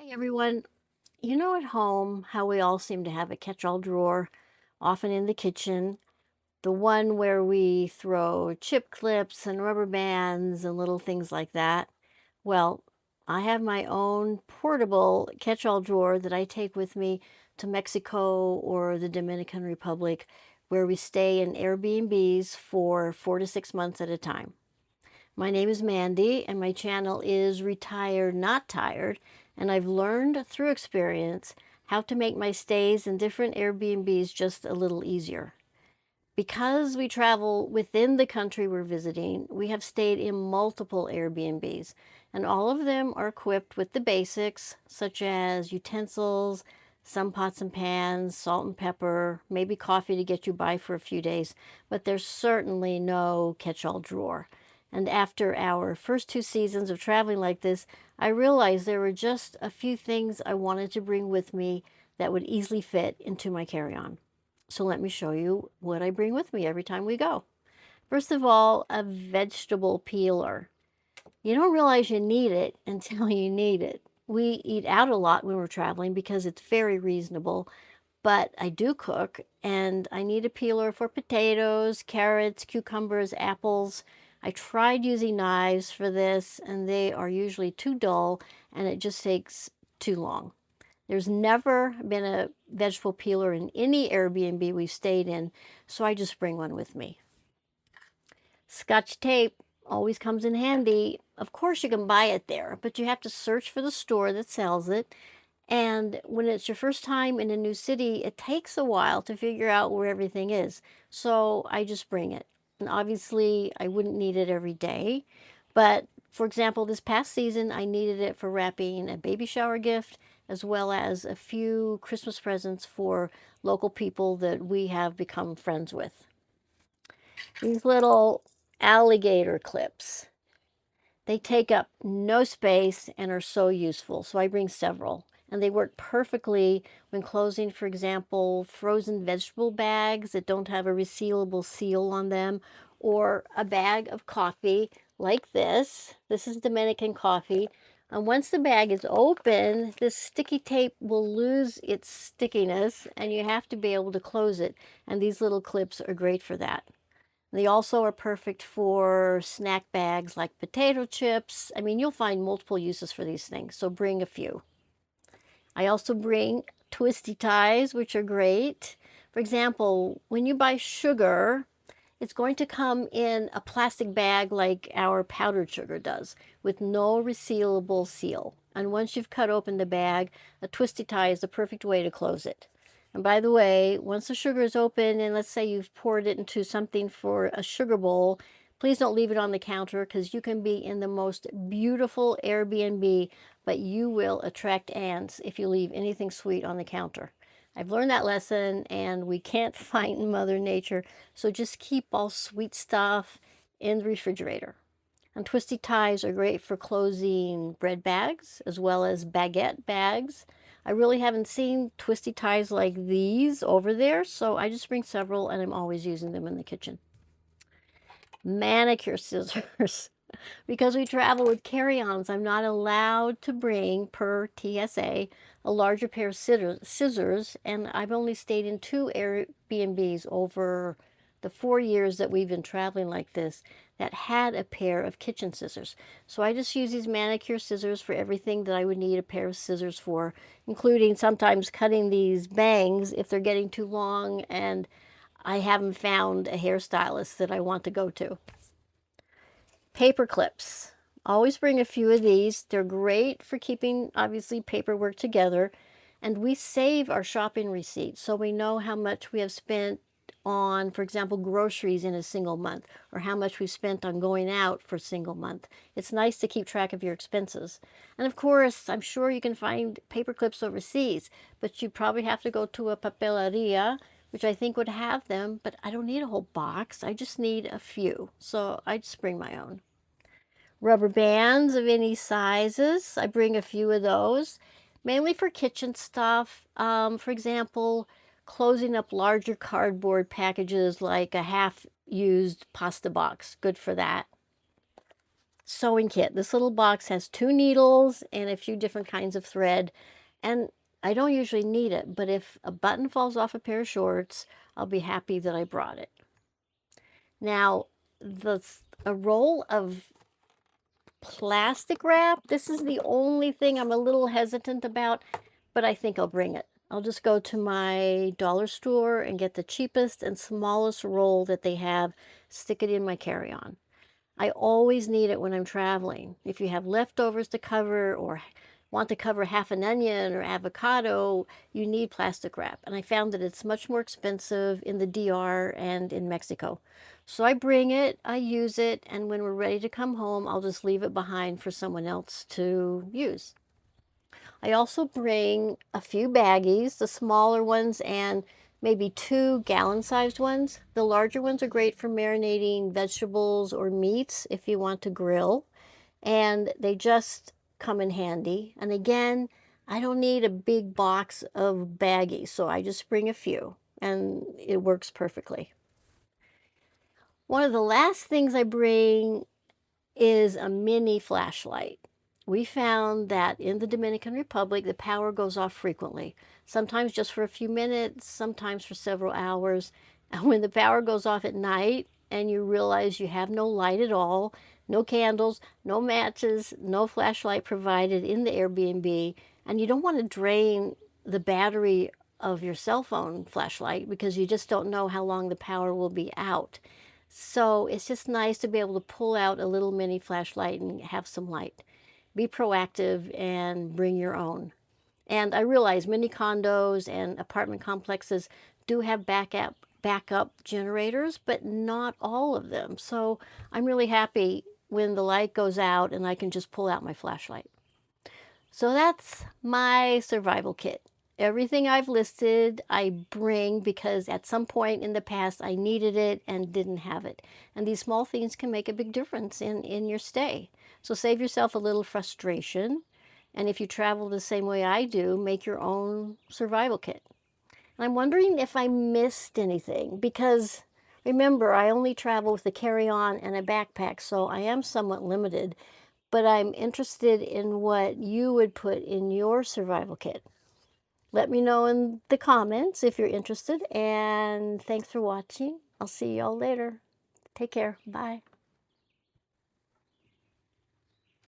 Hi everyone. You know at home how we all seem to have a catch-all drawer, often in the kitchen, the one where we throw chip clips and rubber bands and little things like that. Well, I have my own portable catch-all drawer that I take with me to Mexico or the Dominican Republic, where we stay in Airbnbs for 4 to 6 months at a time. My name is Mandy, and my channel is Retired Not Tired, and I've learned through experience how to make my stays in different Airbnbs just a little easier. Because we travel within the country we're visiting, we have stayed in multiple Airbnbs, and all of them are equipped with the basics, such as utensils, some pots and pans, salt and pepper, maybe coffee to get you by for a few days, but there's certainly no catch-all drawer. And after our first 2 seasons of traveling like this, I realized there were just a few things I wanted to bring with me that would easily fit into my carry-on. So let me show you what I bring with me every time we go. First of all, a vegetable peeler. You don't realize you need it until you need it. We eat out a lot when we're traveling because it's very reasonable, but I do cook and I need a peeler for potatoes, carrots, cucumbers, apples. I tried using knives for this and they are usually too dull and it just takes too long. There's never been a vegetable peeler in any Airbnb we've stayed in, so I just bring one with me. Scotch tape always comes in handy. Of course, you can buy it there, but you have to search for the store that sells it. And when it's your first time in a new city, it takes a while to figure out where everything is. So I just bring it. And obviously, I wouldn't need it every day. But for example, this past season, I needed it for wrapping a baby shower gift, as well as a few Christmas presents for local people that we have become friends with. These little alligator clips. They take up no space and are so useful, so I bring several. And they work perfectly when closing, for example, frozen vegetable bags that don't have a resealable seal on them, or a bag of coffee like this. This is Dominican coffee. And once the bag is open, this sticky tape will lose its stickiness, and you have to be able to close it. And these little clips are great for that. They also are perfect for snack bags like potato chips. I mean, you'll find multiple uses for these things, so bring a few. I also bring twisty ties, which are great. For example, when you buy sugar, it's going to come in a plastic bag like our powdered sugar does, with no resealable seal. And once you've cut open the bag, a twisty tie is the perfect way to close it. And by the way, once the sugar is open, and let's say you've poured it into something for a sugar bowl, please don't leave it on the counter because you can be in the most beautiful Airbnb, but you will attract ants if you leave anything sweet on the counter. I've learned that lesson and we can't fight Mother Nature, so just keep all sweet stuff in the refrigerator. And twisty ties are great for closing bread bags as well as baguette bags. I really haven't seen twisty ties like these over there, so I just bring several and I'm always using them in the kitchen. Manicure scissors. Because we travel with carry-ons, I'm not allowed to bring, per TSA, a larger pair of scissors, and I've only stayed in 2 Airbnbs over the 4 years that we've been traveling like this that had a pair of kitchen scissors. So I just use these manicure scissors for everything that I would need a pair of scissors for, including sometimes cutting these bangs if they're getting too long and I haven't found a hairstylist that I want to go to. Paper clips. Always bring a few of these. They're great for keeping, obviously, paperwork together. And we save our shopping receipts so we know how much we have spent on, for example, groceries in a single month, or how much we've spent on going out for a single month. It's nice to keep track of your expenses. And of course, I'm sure you can find paper clips overseas, but you probably have to go to a papeleria, which I think would have them, but I don't need a whole box. I just need a few. So I just bring my own. Rubber bands of any sizes. I bring a few of those, mainly for kitchen stuff. For example, closing up larger cardboard packages like a half-used pasta box. Good for that. sewing kit. This little box has 2 needles and a few different kinds of thread, and I don't usually need it, but if a button falls off a pair of shorts, I'll be happy that I brought it. Now, a roll of plastic wrap, this is the only thing I'm a little hesitant about, but I think I'll bring it. I'll just go to my dollar store and get the cheapest and smallest roll that they have, stick it in my carry-on. I always need it when I'm traveling. If you have leftovers to cover or want to cover half an onion or avocado, you need plastic wrap. And I found that it's much more expensive in the DR and in Mexico. So I bring it, I use it, and when we're ready to come home, I'll just leave it behind for someone else to use. I also bring a few baggies, the smaller ones and maybe 2 gallon-sized ones. The larger ones are great for marinating vegetables or meats if you want to grill, and they just come in handy. And again, I don't need a big box of baggies, so I just bring a few, and it works perfectly. One of the last things I bring is a mini flashlight. We found that in the Dominican Republic, the power goes off frequently, sometimes just for a few minutes, sometimes for several hours. And when the power goes off at night and you realize you have no light at all, no candles, no matches, no flashlight provided in the Airbnb, and you don't want to drain the battery of your cell phone flashlight because you just don't know how long the power will be out. So it's just nice to be able to pull out a little mini flashlight and have some light. Be proactive and bring your own. And I realize many condos and apartment complexes do have backup generators, but not all of them. So I'm really happy when the light goes out and I can just pull out my flashlight. So that's my survival kit. Everything I've listed, I bring because at some point in the past I needed it and didn't have it. And these small things can make a big difference in your stay. So save yourself a little frustration. And if you travel the same way I do, make your own survival kit. And I'm wondering if I missed anything because remember, I only travel with a carry-on and a backpack, so I am somewhat limited. But I'm interested in what you would put in your survival kit. Let me know in the comments if you're interested, and thanks for watching. I'll see y'all later. Take care. Bye.